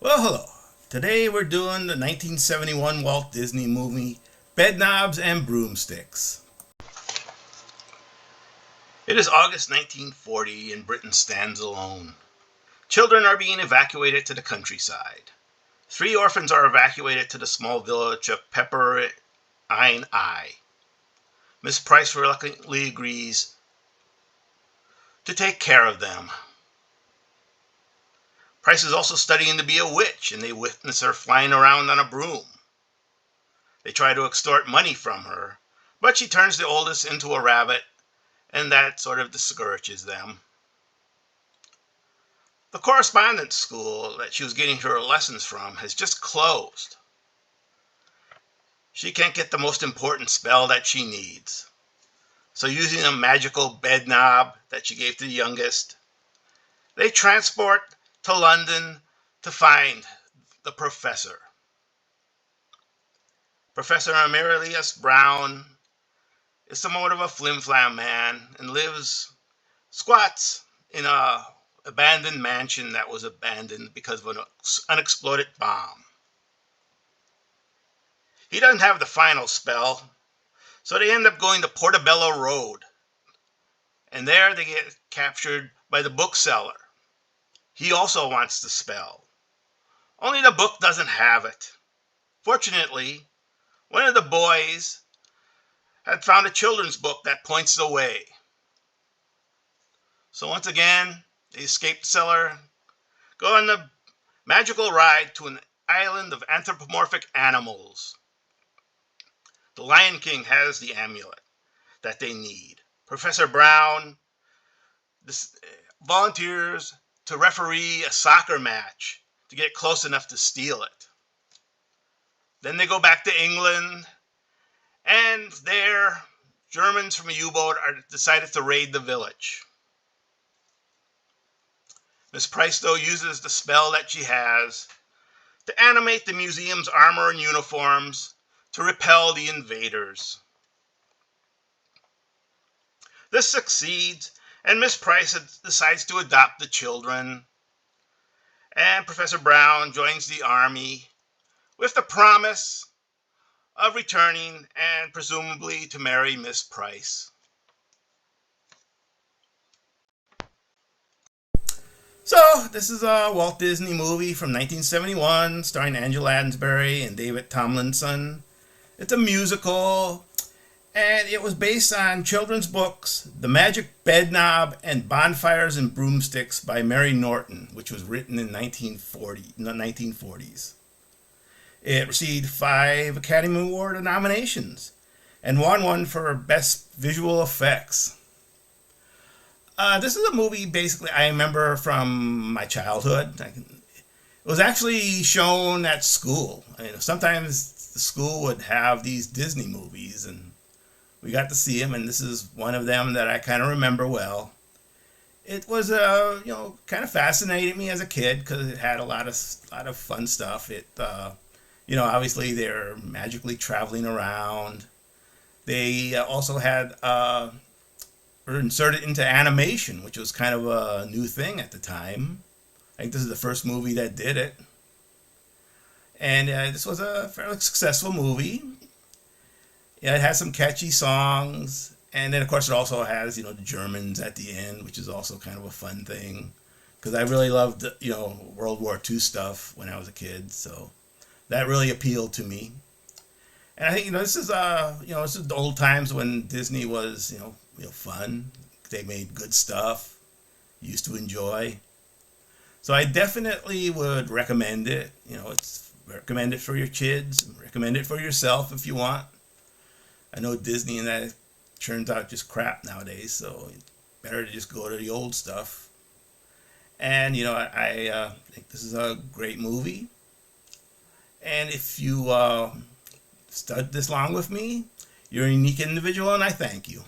Well, hello. Today we're doing the 1971 Walt Disney movie Bedknobs and Broomsticks. It is August 1940 and Britain stands alone. Children are being evacuated to the countryside. 3 orphans are evacuated to the small village of Pepper Ein Eye. Miss Price reluctantly agrees to take care of them. Price is also studying to be a witch, and they witness her flying around on a broom. They try to extort money from her, but she turns the oldest into a rabbit, and that sort of discourages them. The correspondence school that she was getting her lessons from has just closed. She can't get the most important spell that she needs. So using a magical bed knob that she gave to the youngest, they transport to London to find the professor. Professor Aurelius Brown is somewhat of a flim-flam man and squats in a abandoned mansion that was abandoned because of an unexploded bomb. He doesn't have the final spell, so they end up going to Portobello Road, and there they get captured by the bookseller. He also wants the spell, only the book doesn't have it. Fortunately, one of the boys had found a children's book that points the way. So once again, they escape the cellar, go on the magical ride to an island of anthropomorphic animals. The Lion King has the amulet that they need. Professor Brown volunteers to referee a soccer match to get close enough to steal it. Then they go back to England, and there, Germans from a U-boat are decided to raid the village. Miss Price, though, uses the spell that she has to animate the museum's armor and uniforms to repel the invaders. This succeeds, and Miss Price decides to adopt the children, and Professor Brown joins the army with the promise of returning and presumably to marry Miss Price. So, this is a Walt Disney movie from 1971 starring Angela Lansbury and David Tomlinson. It's a musical, and it was based on children's books The Magic Bedknob and Bonfires and Broomsticks by Mary Norton, which was written in the 1940s. It received 5 Academy Award nominations and won one for Best Visual Effects. This is a movie basically I remember from my childhood. It was actually shown at school. Sometimes the school would have these Disney movies, and we got to see them, and this is one of them that I kind of remember well. It was kind of fascinated me as a kid because it had a lot of fun stuff. Obviously they're magically traveling around. They also had were inserted into animation, which was kind of a new thing at the time. I think this is the first movie that did it. And this was a fairly successful movie. Yeah, it has some catchy songs. And then, of course, it also has, the Germans at the end, which is also kind of a fun thing. Because I really loved, World War II stuff when I was a kid. So that really appealed to me. And I think, this is the old times when Disney was, fun. They made good stuff. Used to enjoy. So I definitely would recommend it. Recommend it for your kids. Recommend it for yourself if you want. I know Disney and that turns out just crap nowadays, so it's better to just go to the old stuff. And I think this is a great movie. And if you stud this long with me, you're a unique individual, and I thank you.